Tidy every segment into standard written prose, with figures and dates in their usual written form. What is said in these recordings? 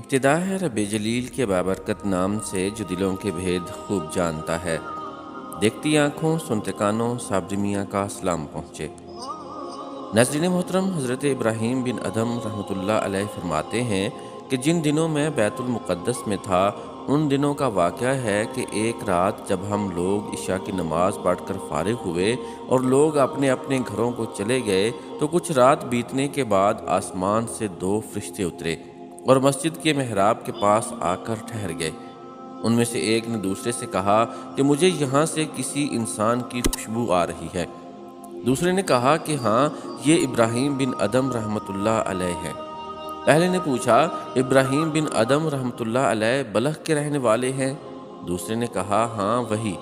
ابتدا ہے رب جلیل کے بابرکت نام سے جو دلوں کے بھید خوب جانتا ہے۔ دیکھتی آنکھوں سنتے کانوں صابر میاں کا سلام پہنچے۔ ناظرین محترم، حضرت ابراہیم بن ادھم رحمۃ اللہ علیہ فرماتے ہیں کہ جن دنوں میں بیت المقدس میں تھا ان دنوں کا واقعہ ہے کہ ایک رات جب ہم لوگ عشاء کی نماز پڑھ کر فارغ ہوئے اور لوگ اپنے اپنے گھروں کو چلے گئے تو کچھ رات بیتنے کے بعد آسمان سے 2 فرشتے اترے اور مسجد کے محراب کے پاس آ کر ٹھہر گئے۔ ان میں سے ایک نے دوسرے سے کہا کہ مجھے یہاں سے کسی انسان کی خوشبو آ رہی ہے۔ دوسرے نے کہا کہ ہاں، یہ ابراہیم بن ادھم رحمۃ اللہ علیہ ہے۔ پہلے نے پوچھا، ابراہیم بن ادھم رحمۃ اللہ علیہ بلخ کے رہنے والے ہیں؟ دوسرے نے کہا ہاں وہی۔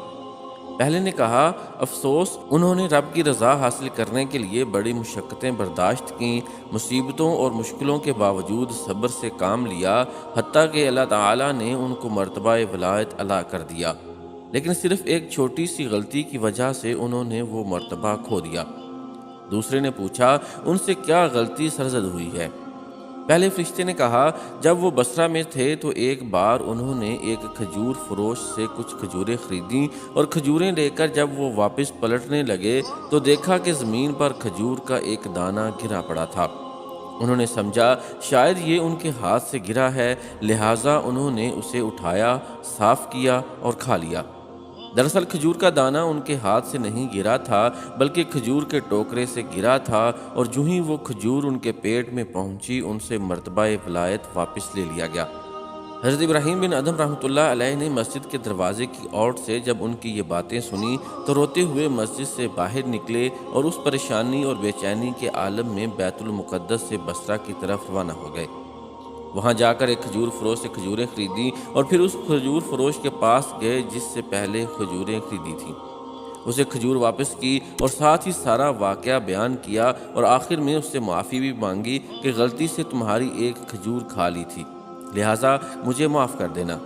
پہلے نے کہا افسوس، انہوں نے رب کی رضا حاصل کرنے کے لیے بڑی مشقتیں برداشت کیں، مصیبتوں اور مشکلوں کے باوجود صبر سے کام لیا، حتیٰ کہ اللہ تعالیٰ نے ان کو مرتبہ ولایت عطا کر دیا، لیکن صرف ایک چھوٹی سی غلطی کی وجہ سے انہوں نے وہ مرتبہ کھو دیا۔ دوسرے نے پوچھا، ان سے کیا غلطی سرزد ہوئی ہے؟ پہلے فرشتے نے کہا، جب وہ بصرہ میں تھے تو ایک بار انہوں نے ایک کھجور فروش سے کچھ کھجوریں خریدیں اور کھجوریں لے کر جب وہ واپس پلٹنے لگے تو دیکھا کہ زمین پر کھجور کا ایک دانہ گرا پڑا تھا۔ انہوں نے سمجھا شاید یہ ان کے ہاتھ سے گرا ہے، لہٰذا انہوں نے اسے اٹھایا، صاف کیا اور کھا لیا۔ دراصل کھجور کا دانہ ان کے ہاتھ سے نہیں گرا تھا بلکہ کھجور کے ٹوکرے سے گرا تھا، اور جو ہی وہ کھجور ان کے پیٹ میں پہنچی ان سے مرتبہ ولایت واپس لے لیا گیا۔ حضرت ابراہیم بن ادھم رحمۃ اللہ علیہ نے مسجد کے دروازے کی اوٹ سے جب ان کی یہ باتیں سنی تو روتے ہوئے مسجد سے باہر نکلے اور اس پریشانی اور بے چینی کے عالم میں بیت المقدس سے بصرہ کی طرف روانہ ہو گئے۔ وہاں جا کر ایک کھجور فروش سے کھجوریں خریدیں اور پھر اس کھجور فروش کے پاس گئے جس سے پہلے کھجوریں خریدی تھیں۔ اسے کھجور واپس کی اور ساتھ ہی سارا واقعہ بیان کیا، اور آخر میں اس سے معافی بھی مانگی کہ غلطی سے تمہاری ایک کھجور کھا لی تھی، لہٰذا مجھے معاف کر دینا۔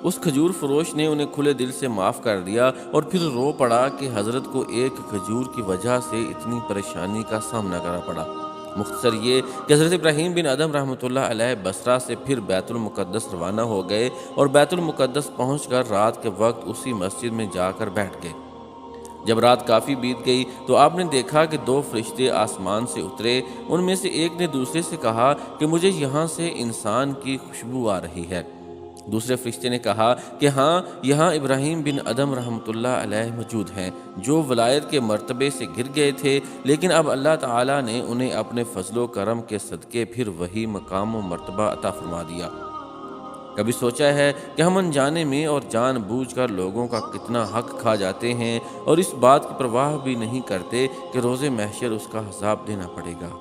اس کھجور فروش نے انہیں کھلے دل سے معاف کر دیا اور پھر رو پڑا کہ حضرت کو ایک کھجور کی وجہ سے اتنی پریشانی کا سامنا کرنا پڑا۔ مختصر یہ کہ حضرت ابراہیم بن ادھم رحمۃ اللہ علیہ بصرہ سے پھر بیت المقدس روانہ ہو گئے اور بیت المقدس پہنچ کر رات کے وقت اسی مسجد میں جا کر بیٹھ گئے۔ جب رات کافی بیت گئی تو آپ نے دیکھا کہ 2 فرشتے آسمان سے اترے۔ ان میں سے ایک نے دوسرے سے کہا کہ مجھے یہاں سے انسان کی خوشبو آ رہی ہے۔ دوسرے فرشتے نے کہا کہ ہاں، یہاں ابراہیم بن ادھم رحمۃ اللہ علیہ موجود ہیں، جو ولایت کے مرتبے سے گر گئے تھے، لیکن اب اللہ تعالیٰ نے انہیں اپنے فضل و کرم کے صدقے پھر وہی مقام و مرتبہ عطا فرما دیا۔ کبھی سوچا ہے کہ ہم انجانے میں اور جان بوجھ کر لوگوں کا کتنا حق کھا جاتے ہیں اور اس بات کی پرواہ بھی نہیں کرتے کہ روز محشر اس کا حساب دینا پڑے گا؟